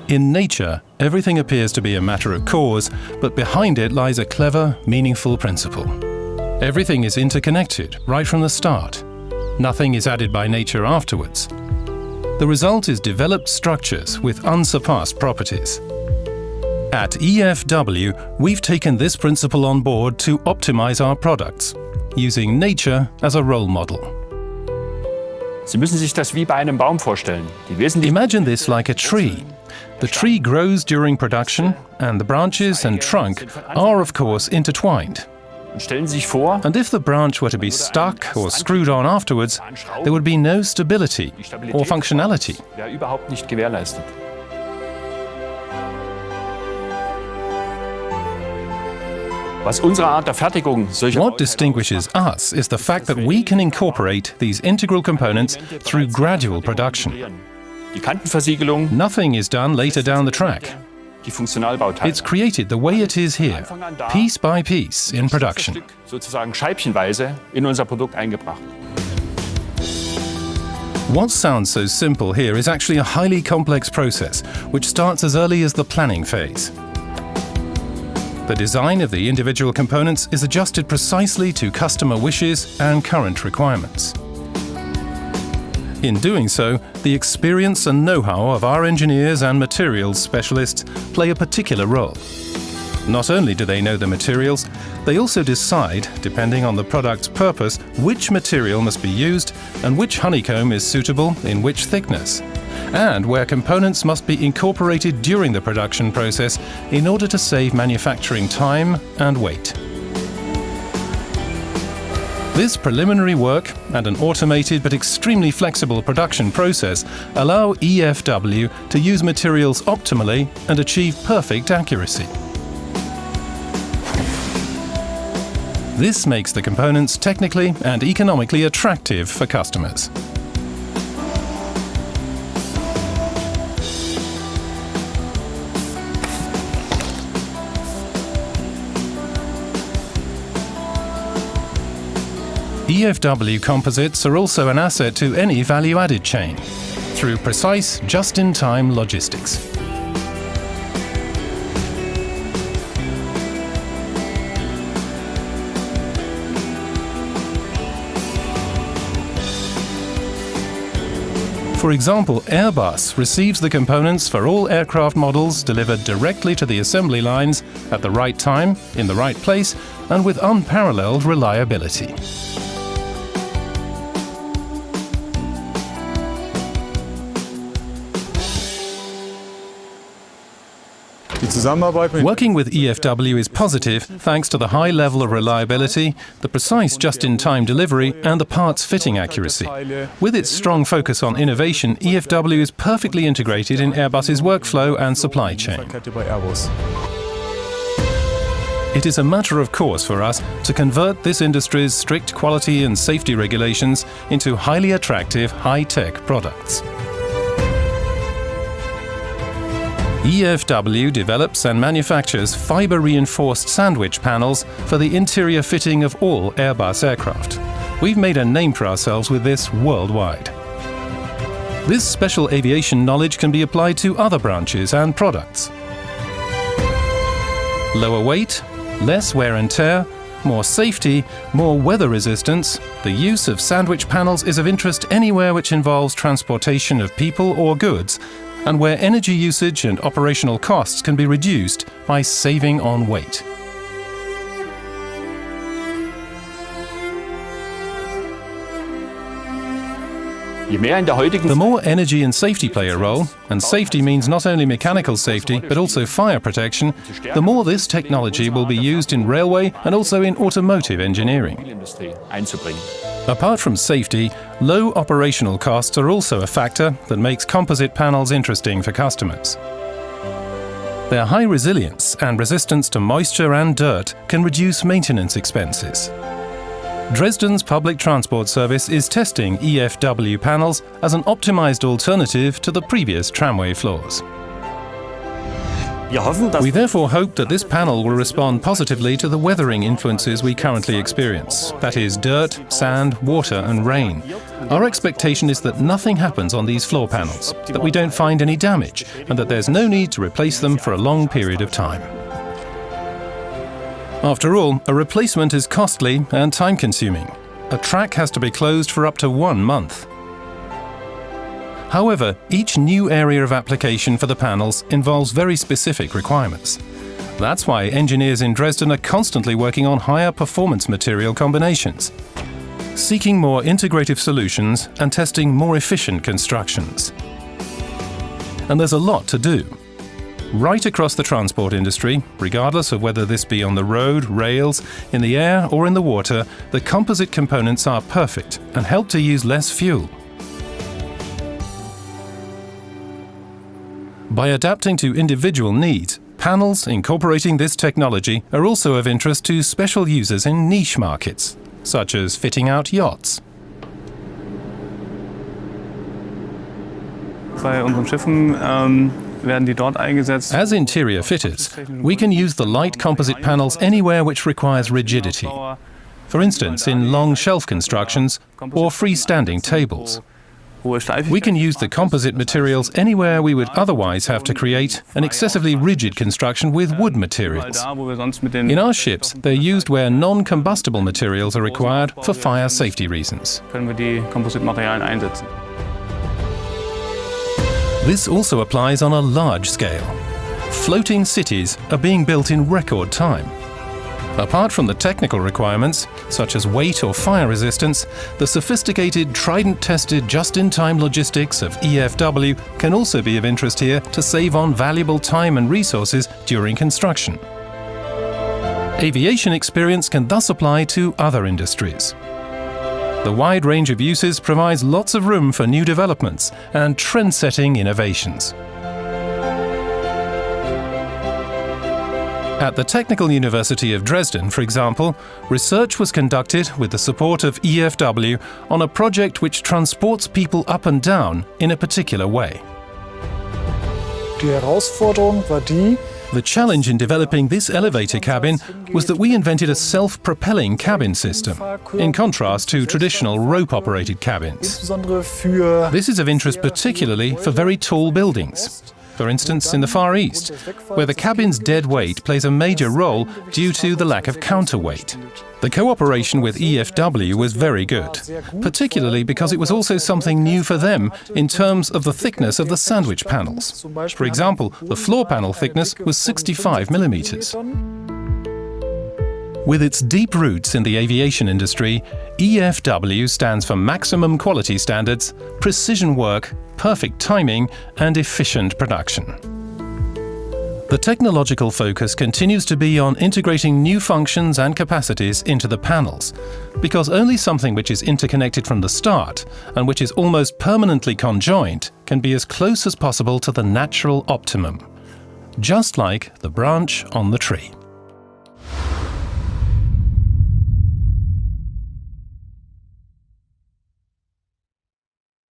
In nature, everything appears to be a matter of cause, but behind it lies a clever, meaningful principle. Everything is interconnected right from the start. Nothing is added by nature afterwards. The result is developed structures with unsurpassed properties. At EFW, we've taken this principle on board to optimize our products, using nature as a role model. Sie müssen sich das wie bei einem Baum vorstellen. Imagine this like a tree. The tree grows during production, and the branches and trunk are, of course, intertwined. Stellen Sie sich vor, And if the branch were to be stuck or screwed on afterwards, there would be no stability or functionality. wäre überhaupt nicht gewährleistet. Was unsere Art der Fertigung solcher What distinguishes us is the fact that we can incorporate these integral components through gradual production. Die Kantenversiegelung, Nothing is done later down the track. die Funktionalbauteile. It's created the way it is here, piece by piece in production. Sozusagen scheibchenweise in unser Produkt eingebracht. What sounds so simple here is actually a highly complex process, which starts as early as the planning phase. The design of the individual components is adjusted precisely to customer wishes and current requirements. In doing so, the experience and know-how of our engineers and materials specialists play a particular role. Not only do they know the materials, they also decide, depending on the product's purpose, which material must be used and which honeycomb is suitable in which thickness, and where components must be incorporated during the production process in order to save manufacturing time and weight. This preliminary work and an automated but extremely flexible production process allow EFW to use materials optimally and achieve perfect accuracy. This makes the components technically and economically attractive for customers. EFW composites are also an asset to any value-added chain, through precise, just-in-time logistics. For example, Airbus receives the components for all aircraft models delivered directly to the assembly lines at the right time, in the right place, and with unparalleled reliability. Working with EFW is positive thanks to the high level of reliability, the precise just-in-time delivery, and the parts fitting accuracy. With its strong focus on innovation, EFW is perfectly integrated in Airbus's workflow and supply chain. It is a matter of course for us to convert this industry's strict quality and safety regulations into highly attractive, high-tech products. EFW develops and manufactures fibre-reinforced sandwich panels for the interior fitting of all Airbus aircraft. We've made a name for ourselves with this worldwide. This special aviation knowledge can be applied to other branches and products. Lower weight, less wear and tear, more safety, more weather resistance. The use of sandwich panels is of interest anywhere which involves transportation of people or goods, and where energy usage and operational costs can be reduced by saving on weight. The more energy and safety play a role, and safety means not only mechanical safety but also fire protection, the more this technology will be used in railway and also in automotive engineering. Apart from safety, low operational costs are also a factor that makes composite panels interesting for customers. Their high resilience and resistance to moisture and dirt can reduce maintenance expenses. Dresden's public transport service is testing EFW panels as an optimized alternative to the previous tramway floors. We therefore hope that this panel will respond positively to the weathering influences we currently experience, that is, dirt, sand, water and rain. Our expectation is that nothing happens on these floor panels, that we don't find any damage, and that there's no need to replace them for a long period of time. After all, a replacement is costly and time-consuming. A track has to be closed for up to 1 month. However, each new area of application for the panels involves very specific requirements. That's why engineers in Dresden are constantly working on higher performance material combinations, seeking more integrative solutions and testing more efficient constructions. And there's a lot to do. Right across the transport industry, regardless of whether this be on the road, rails, in the air or in the water, the composite components are perfect and help to use less fuel. By adapting to individual needs, panels incorporating this technology are also of interest to special users in niche markets, such as fitting out yachts. Bei unseren Schiffen werden die dort eingesetzt. As interior fitters, we can use the light composite panels anywhere which requires rigidity. For instance, in long shelf constructions or freestanding tables. We can use the composite materials anywhere we would otherwise have to create an excessively rigid construction with wood materials. In our ships, they're used where non-combustible materials are required for fire safety reasons. Können wir die Kompositmaterialien einsetzen. This also applies on a large scale. Floating cities are being built in record time. Apart from the technical requirements, such as weight or fire resistance, the sophisticated Trident-tested just-in-time logistics of EFW can also be of interest here to save on valuable time and resources during construction. Aviation experience can thus apply to other industries. The wide range of uses provides lots of room for new developments and trend-setting innovations. At the Technical University of Dresden, for example, research was conducted with the support of EFW on a project which transports people up and down in a particular way. Die Herausforderung war die, The challenge in developing this elevator cabin was that we invented a self-propelling cabin system, in contrast to traditional rope-operated cabins. insbesondere für This is of interest particularly for very tall buildings. For instance, in the Far East, where the cabin's dead weight plays a major role due to the lack of counterweight. The cooperation with EFW was very good, particularly because it was also something new for them in terms of the thickness of the sandwich panels. For example, the floor panel thickness was 65 millimeters. With its deep roots in the aviation industry, EFW stands for maximum quality standards, precision work, perfect timing, and efficient production. The technological focus continues to be on integrating new functions and capacities into the panels, because only something which is interconnected from the start and which is almost permanently conjoined can be as close as possible to the natural optimum, just like the branch on the tree.